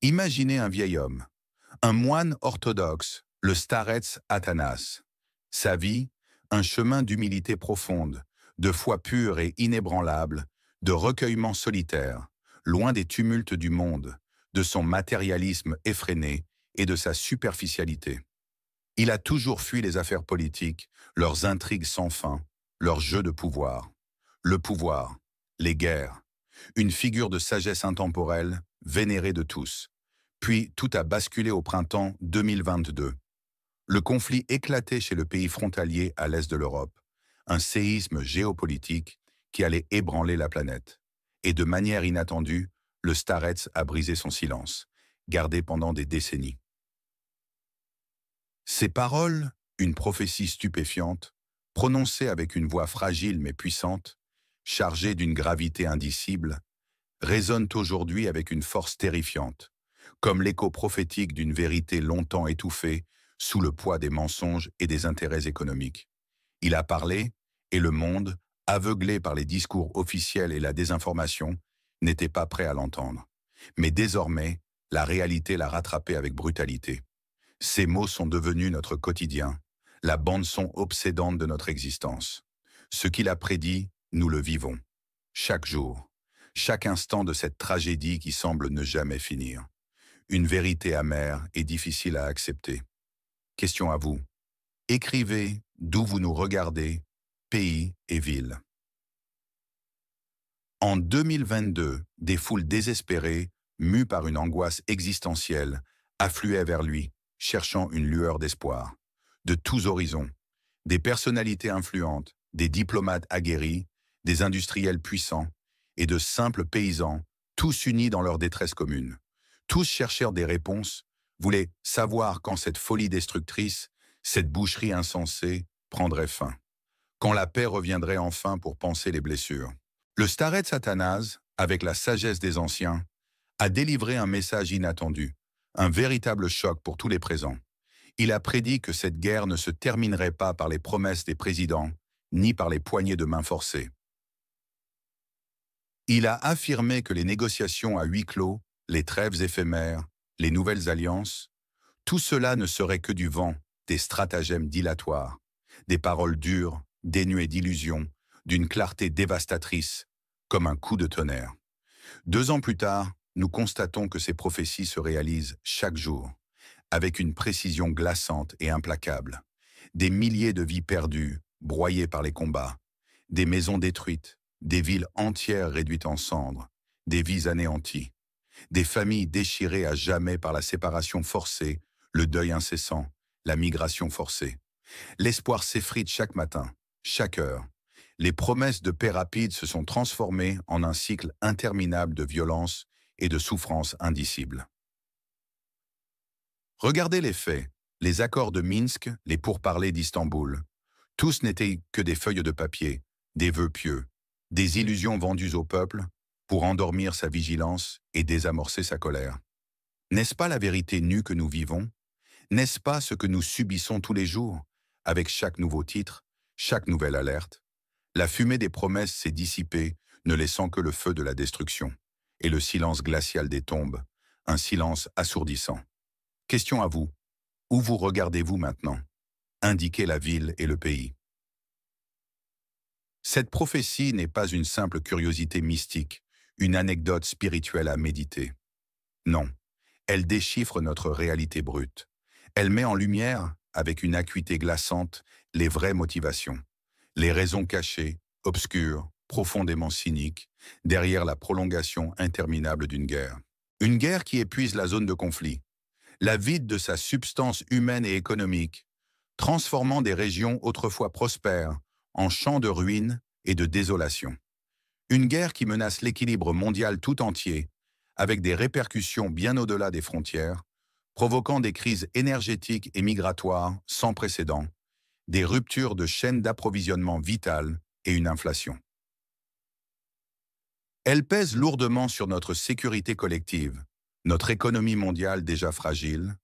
Imaginez un vieil homme, un moine orthodoxe, le starets Athanas. Sa vie, un chemin d'humilité profonde, de foi pure et inébranlable, de recueillement solitaire, loin des tumultes du monde, de son matérialisme effréné et de sa superficialité. Il a toujours fui les affaires politiques, leurs intrigues sans fin, leurs jeux de pouvoir. Le pouvoir, les guerres, une figure de sagesse intemporelle, vénérée de tous. Puis tout a basculé au printemps 2022. Le conflit éclatait chez le pays frontalier à l'est de l'Europe, un séisme géopolitique qui allait ébranler la planète. Et de manière inattendue, le starets a brisé son silence, gardé pendant des décennies. Ces paroles, une prophétie stupéfiante, prononcée avec une voix fragile mais puissante, chargée d'une gravité indicible, résonnent aujourd'hui avec une force terrifiante, comme l'écho prophétique d'une vérité longtemps étouffée sous le poids des mensonges et des intérêts économiques. Il a parlé, et le monde, aveuglé par les discours officiels et la désinformation, n'était pas prêt à l'entendre. Mais désormais, la réalité l'a rattrapé avec brutalité. Ces mots sont devenus notre quotidien, la bande-son obsédante de notre existence. Ce qu'il a prédit, nous le vivons. Chaque jour, chaque instant de cette tragédie qui semble ne jamais finir. Une vérité amère et difficile à accepter. Question à vous. Écrivez d'où vous nous regardez, pays et ville. En 2022, des foules désespérées, mues par une angoisse existentielle, affluaient vers lui, cherchant une lueur d'espoir. De tous horizons, des personnalités influentes, des diplomates aguerris, des industriels puissants et de simples paysans, tous unis dans leur détresse commune. Tous cherchèrent des réponses, voulaient savoir quand cette folie destructrice, cette boucherie insensée, prendrait fin. Quand la paix reviendrait enfin pour panser les blessures. Le starets Athanas, avec la sagesse des anciens, a délivré un message inattendu, un véritable choc pour tous les présents. Il a prédit que cette guerre ne se terminerait pas par les promesses des présidents, ni par les poignées de main forcées. Il a affirmé que les négociations à huis clos, les trêves éphémères, les nouvelles alliances, tout cela ne serait que du vent, des stratagèmes dilatoires, des paroles dures, dénuées d'illusions, d'une clarté dévastatrice, comme un coup de tonnerre. 2 ans plus tard, nous constatons que ces prophéties se réalisent chaque jour, avec une précision glaçante et implacable. Des milliers de vies perdues, broyées par les combats, des maisons détruites, des villes entières réduites en cendres, des vies anéanties, des familles déchirées à jamais par la séparation forcée, le deuil incessant, la migration forcée. L'espoir s'effrite chaque matin, chaque heure. Les promesses de paix rapide se sont transformées en un cycle interminable de violence et de souffrance indicible. Regardez les faits, les accords de Minsk, les pourparlers d'Istanbul. Tous n'étaient que des feuilles de papier, des vœux pieux, des illusions vendues au peuple pour endormir sa vigilance et désamorcer sa colère. N'est-ce pas la vérité nue que nous vivons? N'est-ce pas ce que nous subissons tous les jours, avec chaque nouveau titre, chaque nouvelle alerte? La fumée des promesses s'est dissipée, ne laissant que le feu de la destruction, et le silence glacial des tombes, un silence assourdissant. Question à vous. Où vous regardez-vous maintenant? Indiquez la ville et le pays. Cette prophétie n'est pas une simple curiosité mystique, une anecdote spirituelle à méditer. Non, elle déchiffre notre réalité brute. Elle met en lumière, avec une acuité glaçante, les vraies motivations, les raisons cachées, obscures, profondément cyniques, derrière la prolongation interminable d'une guerre. Une guerre qui épuise la zone de conflit, la vide de sa substance humaine et économique, transformant des régions autrefois prospères en champs de ruines et de désolation. Une guerre qui menace l'équilibre mondial tout entier, avec des répercussions bien au-delà des frontières, provoquant des crises énergétiques et migratoires sans précédent, des ruptures de chaînes d'approvisionnement vitales et une inflation. Elle pèse lourdement sur notre sécurité collective, notre économie mondiale déjà fragile,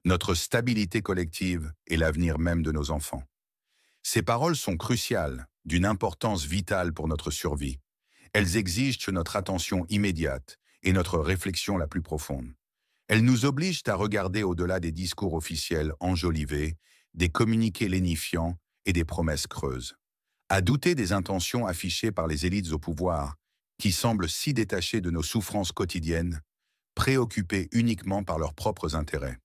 notre stabilité collective et l'avenir même de nos enfants. Ces paroles sont cruciales, d'une importance vitale pour notre survie. Elles exigent notre attention immédiate et notre réflexion la plus profonde. Elles nous obligent à regarder au-delà des discours officiels enjolivés, des communiqués lénifiants et des promesses creuses. À douter des intentions affichées par les élites au pouvoir, qui semblent si détachées de nos souffrances quotidiennes, préoccupées uniquement par leurs propres intérêts.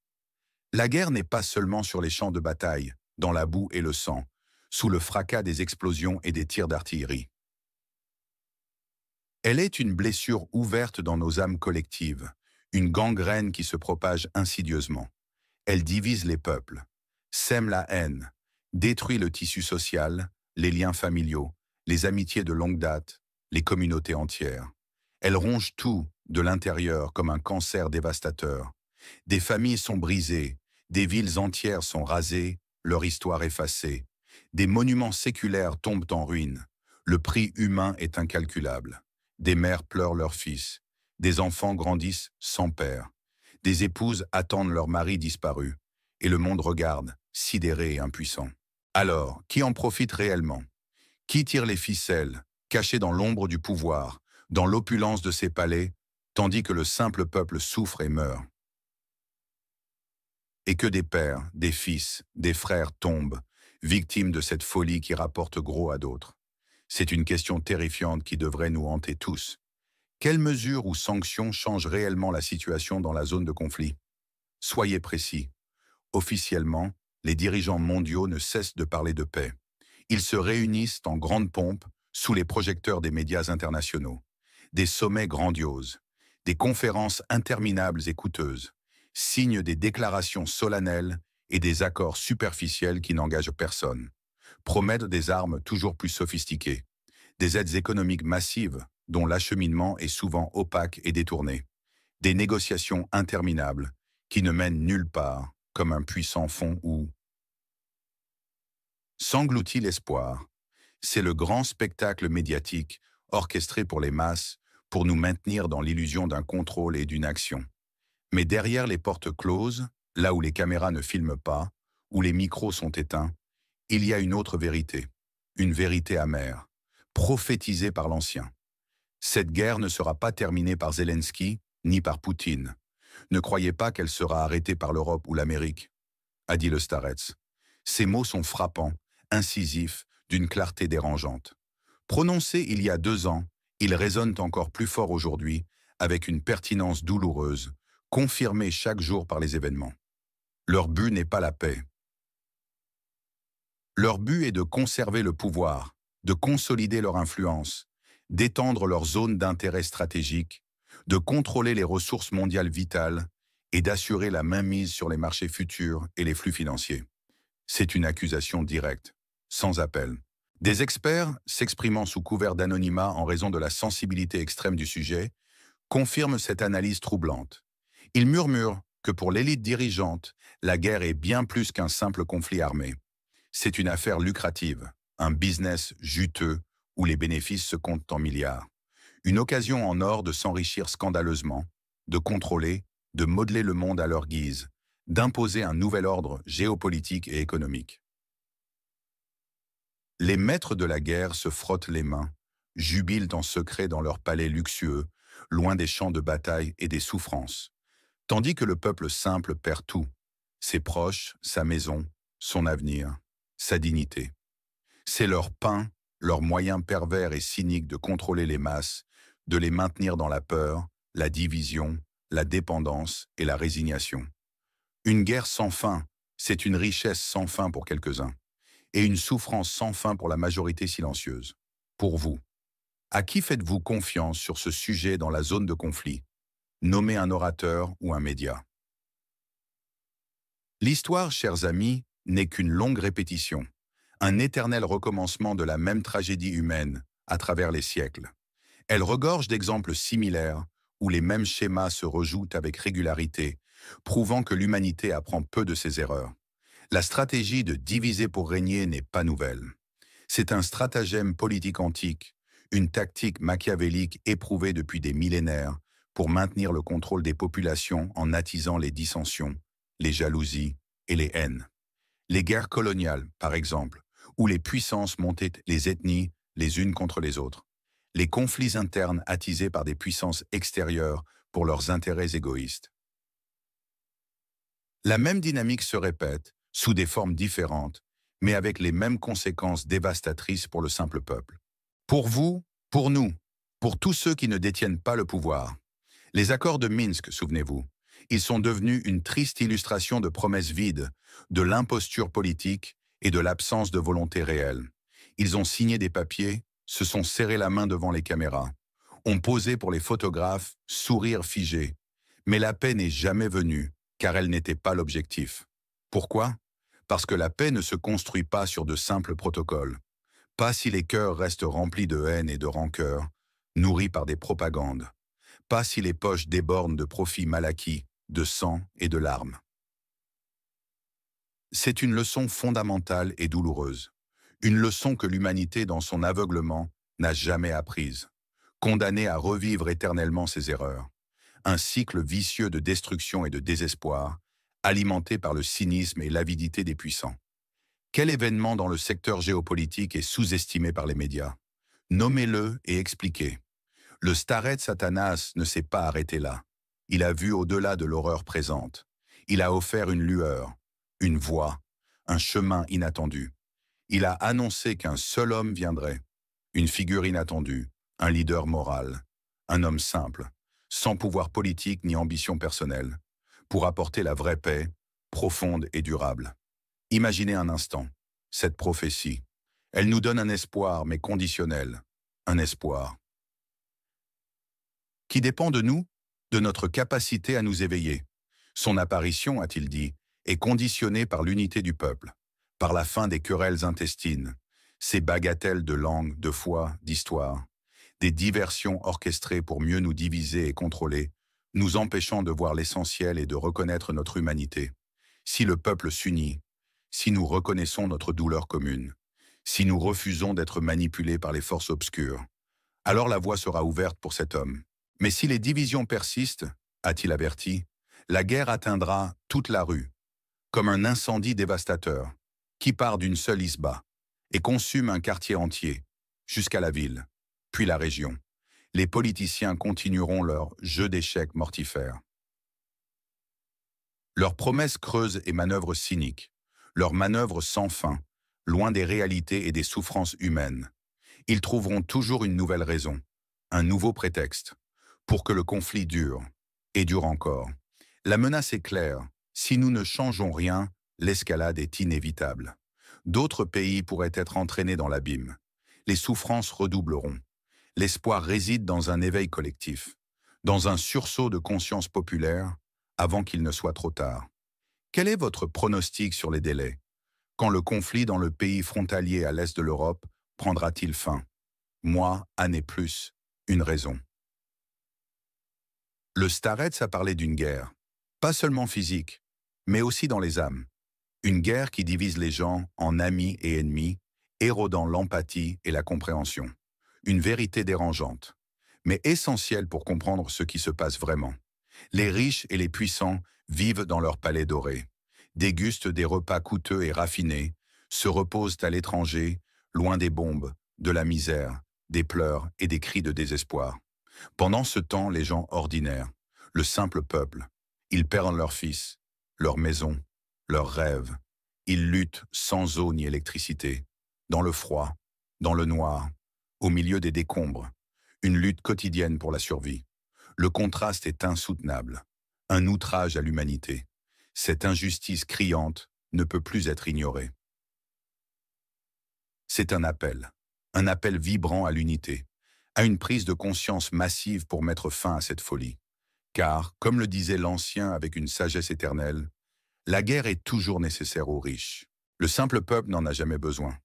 La guerre n'est pas seulement sur les champs de bataille, dans la boue et le sang, sous le fracas des explosions et des tirs d'artillerie. Elle est une blessure ouverte dans nos âmes collectives, une gangrène qui se propage insidieusement. Elle divise les peuples, sème la haine, détruit le tissu social, les liens familiaux, les amitiés de longue date, les communautés entières. Elle ronge tout, de l'intérieur, comme un cancer dévastateur. Des familles sont brisées, des villes entières sont rasées, leur histoire effacée. Des monuments séculaires tombent en ruine. Le prix humain est incalculable. Des mères pleurent leurs fils. Des enfants grandissent sans père. Des épouses attendent leur mari disparu. Et le monde regarde, sidéré et impuissant. Alors, qui en profite réellement? Qui tire les ficelles, caché dans l'ombre du pouvoir, dans l'opulence de ses palais, tandis que le simple peuple souffre et meurt? Et que des pères, des fils, des frères tombent, victimes de cette folie qui rapporte gros à d'autres. C'est une question terrifiante qui devrait nous hanter tous. Quelles mesures ou sanctions changent réellement la situation dans la zone de conflit? Soyez précis. Officiellement, les dirigeants mondiaux ne cessent de parler de paix. Ils se réunissent en grande pompe sous les projecteurs des médias internationaux. Des sommets grandioses, des conférences interminables et coûteuses, signent des déclarations solennelles et des accords superficiels qui n'engagent personne, promettent des armes toujours plus sophistiquées, des aides économiques massives dont l'acheminement est souvent opaque et détourné, des négociations interminables qui ne mènent nulle part, comme un puissant fond où s'engloutit l'espoir. C'est le grand spectacle médiatique orchestré pour les masses pour nous maintenir dans l'illusion d'un contrôle et d'une action. Mais derrière les portes closes, là où les caméras ne filment pas, où les micros sont éteints, il y a une autre vérité, une vérité amère, prophétisée par l'Ancien. Cette guerre ne sera pas terminée par Zelensky ni par Poutine. Ne croyez pas qu'elle sera arrêtée par l'Europe ou l'Amérique, a dit le Starets. Ces mots sont frappants, incisifs, d'une clarté dérangeante. Prononcés il y a 2 ans, ils résonnent encore plus fort aujourd'hui, avec une pertinence douloureuse, confirmée chaque jour par les événements. Leur but n'est pas la paix. Leur but est de conserver le pouvoir, de consolider leur influence, d'étendre leur zone d'intérêt stratégique, de contrôler les ressources mondiales vitales et d'assurer la mainmise sur les marchés futurs et les flux financiers. C'est une accusation directe, sans appel. Des experts, s'exprimant sous couvert d'anonymat en raison de la sensibilité extrême du sujet, confirment cette analyse troublante. Ils murmurent que pour l'élite dirigeante, la guerre est bien plus qu'un simple conflit armé. C'est une affaire lucrative, un business juteux où les bénéfices se comptent en milliards. Une occasion en or de s'enrichir scandaleusement, de contrôler, de modeler le monde à leur guise, d'imposer un nouvel ordre géopolitique et économique. Les maîtres de la guerre se frottent les mains, jubilent en secret dans leurs palais luxueux, loin des champs de bataille et des souffrances, tandis que le peuple simple perd tout, ses proches, sa maison, son avenir, sa dignité. C'est leur pain, leur moyen pervers et cynique de contrôler les masses, de les maintenir dans la peur, la division, la dépendance et la résignation. Une guerre sans fin, c'est une richesse sans fin pour quelques-uns, et une souffrance sans fin pour la majorité silencieuse. Pour vous, à qui faites-vous confiance sur ce sujet dans la zone de conflit? Nommez un orateur ou un média. L'histoire, chers amis, n'est qu'une longue répétition, un éternel recommencement de la même tragédie humaine à travers les siècles. Elle regorge d'exemples similaires où les mêmes schémas se rejouent avec régularité, prouvant que l'humanité apprend peu de ses erreurs. La stratégie de diviser pour régner n'est pas nouvelle. C'est un stratagème politique antique, une tactique machiavélique éprouvée depuis des millénaires pour maintenir le contrôle des populations en attisant les dissensions, les jalousies et les haines. Les guerres coloniales, par exemple, où les puissances montaient les ethnies les unes contre les autres. Les conflits internes attisés par des puissances extérieures pour leurs intérêts égoïstes. La même dynamique se répète, sous des formes différentes, mais avec les mêmes conséquences dévastatrices pour le simple peuple. Pour vous, pour nous, pour tous ceux qui ne détiennent pas le pouvoir. Les accords de Minsk, souvenez-vous, ils sont devenus une triste illustration de promesses vides, de l'imposture politique et de l'absence de volonté réelle. Ils ont signé des papiers, se sont serrés la main devant les caméras, ont posé pour les photographes, sourire figé. Mais la paix n'est jamais venue, car elle n'était pas l'objectif. Pourquoi? Parce que la paix ne se construit pas sur de simples protocoles. Pas si les cœurs restent remplis de haine et de rancœur, nourris par des propagandes. Pas si les poches débordent de profits mal acquis, de sang et de larmes. C'est une leçon fondamentale et douloureuse. Une leçon que l'humanité, dans son aveuglement, n'a jamais apprise. Condamnée à revivre éternellement ses erreurs. Un cycle vicieux de destruction et de désespoir, alimenté par le cynisme et l'avidité des puissants. Quel événement dans le secteur géopolitique est sous-estimé par les médias? Nommez-le et expliquez. Le starets Satanas ne s'est pas arrêté là. Il a vu au-delà de l'horreur présente. Il a offert une lueur, une voie, un chemin inattendu. Il a annoncé qu'un seul homme viendrait, une figure inattendue, un leader moral, un homme simple, sans pouvoir politique ni ambition personnelle, pour apporter la vraie paix, profonde et durable. Imaginez un instant, cette prophétie. Elle nous donne un espoir, mais conditionnel. Un espoir qui dépend de nous, de notre capacité à nous éveiller. Son apparition, a-t-il dit, est conditionnée par l'unité du peuple, par la fin des querelles intestines, ces bagatelles de langue, de foi, d'histoire, des diversions orchestrées pour mieux nous diviser et contrôler, nous empêchant de voir l'essentiel et de reconnaître notre humanité. Si le peuple s'unit, si nous reconnaissons notre douleur commune, si nous refusons d'être manipulés par les forces obscures, alors la voie sera ouverte pour cet homme. Mais si les divisions persistent, a-t-il averti, la guerre atteindra toute la rue, comme un incendie dévastateur, qui part d'une seule isba et consume un quartier entier, jusqu'à la ville, puis la région. Les politiciens continueront leur jeu d'échecs mortifère. Leurs promesses creuses et manœuvres cyniques, leurs manœuvres sans fin, loin des réalités et des souffrances humaines. Ils trouveront toujours une nouvelle raison, un nouveau prétexte, pour que le conflit dure, et dure encore. La menace est claire, si nous ne changeons rien, l'escalade est inévitable. D'autres pays pourraient être entraînés dans l'abîme. Les souffrances redoubleront. L'espoir réside dans un éveil collectif, dans un sursaut de conscience populaire, avant qu'il ne soit trop tard. Quel est votre pronostic sur les délais? Quand le conflit dans le pays frontalier à l'est de l'Europe prendra-t-il fin? Mois, années plus, une raison. Le starets a parlé d'une guerre, pas seulement physique, mais aussi dans les âmes. Une guerre qui divise les gens en amis et ennemis, érodant l'empathie et la compréhension. Une vérité dérangeante, mais essentielle pour comprendre ce qui se passe vraiment. Les riches et les puissants vivent dans leurs palais dorés, dégustent des repas coûteux et raffinés, se reposent à l'étranger, loin des bombes, de la misère, des pleurs et des cris de désespoir. Pendant ce temps, les gens ordinaires, le simple peuple, ils perdent leurs fils, leurs maisons, leurs rêves. Ils luttent sans eau ni électricité, dans le froid, dans le noir, au milieu des décombres. Une lutte quotidienne pour la survie. Le contraste est insoutenable, un outrage à l'humanité. Cette injustice criante ne peut plus être ignorée. C'est un appel vibrant à l'unité, à une prise de conscience massive pour mettre fin à cette folie. Car, comme le disait l'Ancien avec une sagesse éternelle, la guerre est toujours nécessaire aux riches. Le simple peuple n'en a jamais besoin.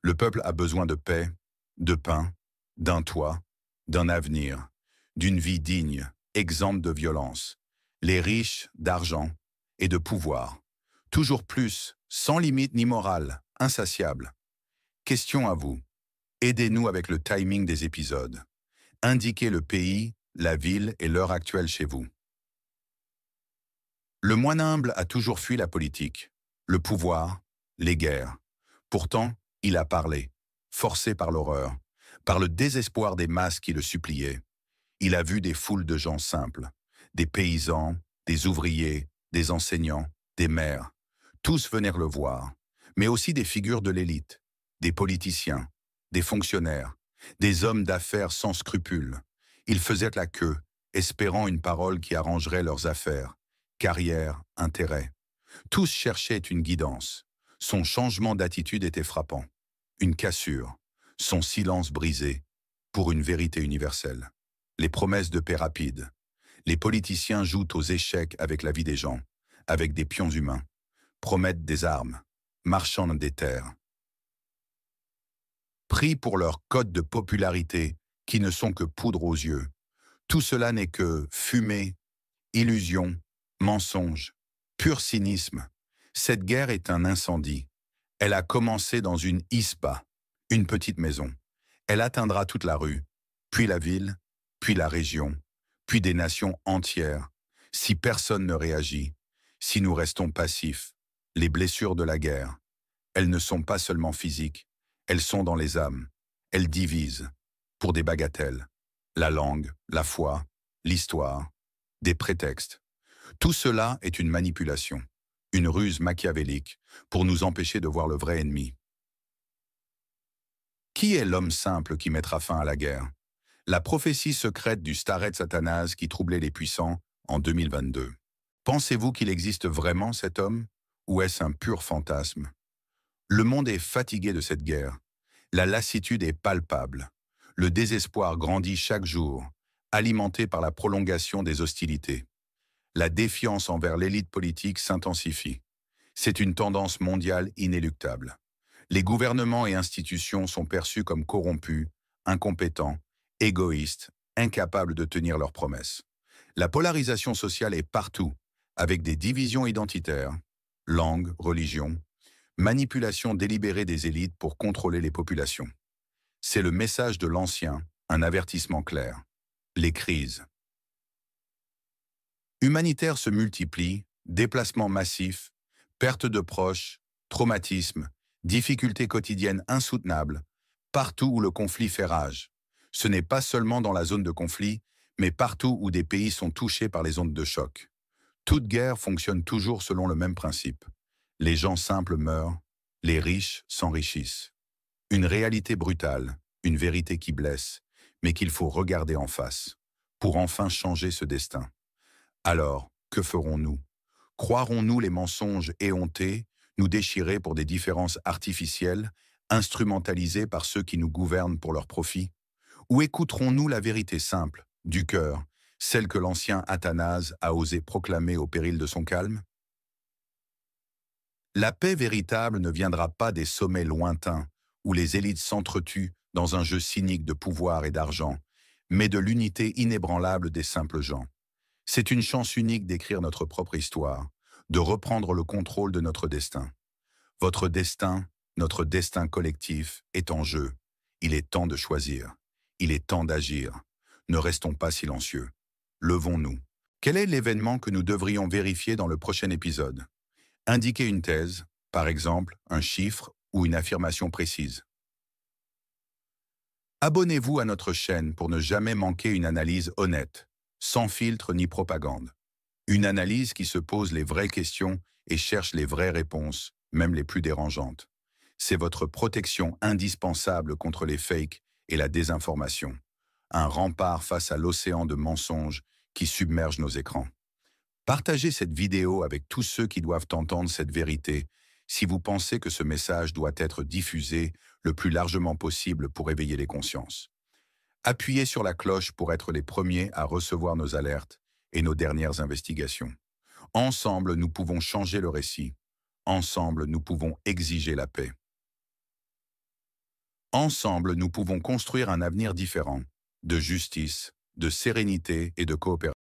Le peuple a besoin de paix, de pain, d'un toit, d'un avenir, d'une vie digne, exempte de violence. Les riches d'argent et de pouvoir. Toujours plus, sans limite ni morale, insatiable. Question à vous. Aidez-nous avec le timing des épisodes. Indiquez le pays, la ville et l'heure actuelle chez vous. Le moine humble a toujours fui la politique, le pouvoir, les guerres. Pourtant, il a parlé, forcé par l'horreur, par le désespoir des masses qui le suppliaient. Il a vu des foules de gens simples, des paysans, des ouvriers, des enseignants, des maires. Tous venèrent le voir, mais aussi des figures de l'élite, des politiciens, des fonctionnaires, des hommes d'affaires sans scrupules. Ils faisaient la queue, espérant une parole qui arrangerait leurs affaires, carrière, intérêt. Tous cherchaient une guidance. Son changement d'attitude était frappant. Une cassure, son silence brisé, pour une vérité universelle. Les promesses de paix rapides. Les politiciens jouent aux échecs avec la vie des gens, avec des pions humains, promettent des armes, marchandent des terres. Pris pour leurs codes de popularité qui ne sont que poudre aux yeux. Tout cela n'est que fumée, illusion, mensonge, pur cynisme. Cette guerre est un incendie. Elle a commencé dans une isba, une petite maison. Elle atteindra toute la rue, puis la ville, puis la région, puis des nations entières. Si personne ne réagit, si nous restons passifs, les blessures de la guerre, elles ne sont pas seulement physiques, elles sont dans les âmes. Elles divisent, pour des bagatelles, la langue, la foi, l'histoire, des prétextes. Tout cela est une manipulation, une ruse machiavélique pour nous empêcher de voir le vrai ennemi. Qui est l'homme simple qui mettra fin à la guerre? La prophétie secrète du starret Satanas qui troublait les puissants en 2022. Pensez-vous qu'il existe vraiment cet homme, ou est-ce un pur fantasme? Le monde est fatigué de cette guerre. La lassitude est palpable. Le désespoir grandit chaque jour, alimenté par la prolongation des hostilités. La défiance envers l'élite politique s'intensifie. C'est une tendance mondiale inéluctable. Les gouvernements et institutions sont perçus comme corrompus, incompétents, égoïstes, incapables de tenir leurs promesses. La polarisation sociale est partout, avec des divisions identitaires, langue, religion, manipulation délibérée des élites pour contrôler les populations. C'est le message de l'Ancien, un avertissement clair. Les crises humanitaires se multiplient, déplacements massifs, perte de proches, traumatismes, difficultés quotidiennes insoutenables, partout où le conflit fait rage. Ce n'est pas seulement dans la zone de conflit, mais partout où des pays sont touchés par les ondes de choc. Toute guerre fonctionne toujours selon le même principe. Les gens simples meurent, les riches s'enrichissent. Une réalité brutale, une vérité qui blesse, mais qu'il faut regarder en face, pour enfin changer ce destin. Alors, que ferons-nous? Croirons-nous les mensonges éhontés, nous déchirer pour des différences artificielles, instrumentalisées par ceux qui nous gouvernent pour leur profit? Ou écouterons-nous la vérité simple, du cœur, celle que l'ancien Athanase a osé proclamer au péril de son calme? La paix véritable ne viendra pas des sommets lointains, où les élites s'entretuent dans un jeu cynique de pouvoir et d'argent, mais de l'unité inébranlable des simples gens. C'est une chance unique d'écrire notre propre histoire, de reprendre le contrôle de notre destin. Votre destin, notre destin collectif, est en jeu. Il est temps de choisir. Il est temps d'agir. Ne restons pas silencieux. Levons-nous. Quel est l'événement que nous devrions vérifier dans le prochain épisode? Indiquez une thèse, par exemple, un chiffre ou une affirmation précise. Abonnez-vous à notre chaîne pour ne jamais manquer une analyse honnête, sans filtre ni propagande. Une analyse qui se pose les vraies questions et cherche les vraies réponses, même les plus dérangeantes. C'est votre protection indispensable contre les fakes et la désinformation. Un rempart face à l'océan de mensonges qui submerge nos écrans. Partagez cette vidéo avec tous ceux qui doivent entendre cette vérité si vous pensez que ce message doit être diffusé le plus largement possible pour éveiller les consciences. Appuyez sur la cloche pour être les premiers à recevoir nos alertes et nos dernières investigations. Ensemble, nous pouvons changer le récit. Ensemble, nous pouvons exiger la paix. Ensemble, nous pouvons construire un avenir différent, de justice, de sérénité et de coopération.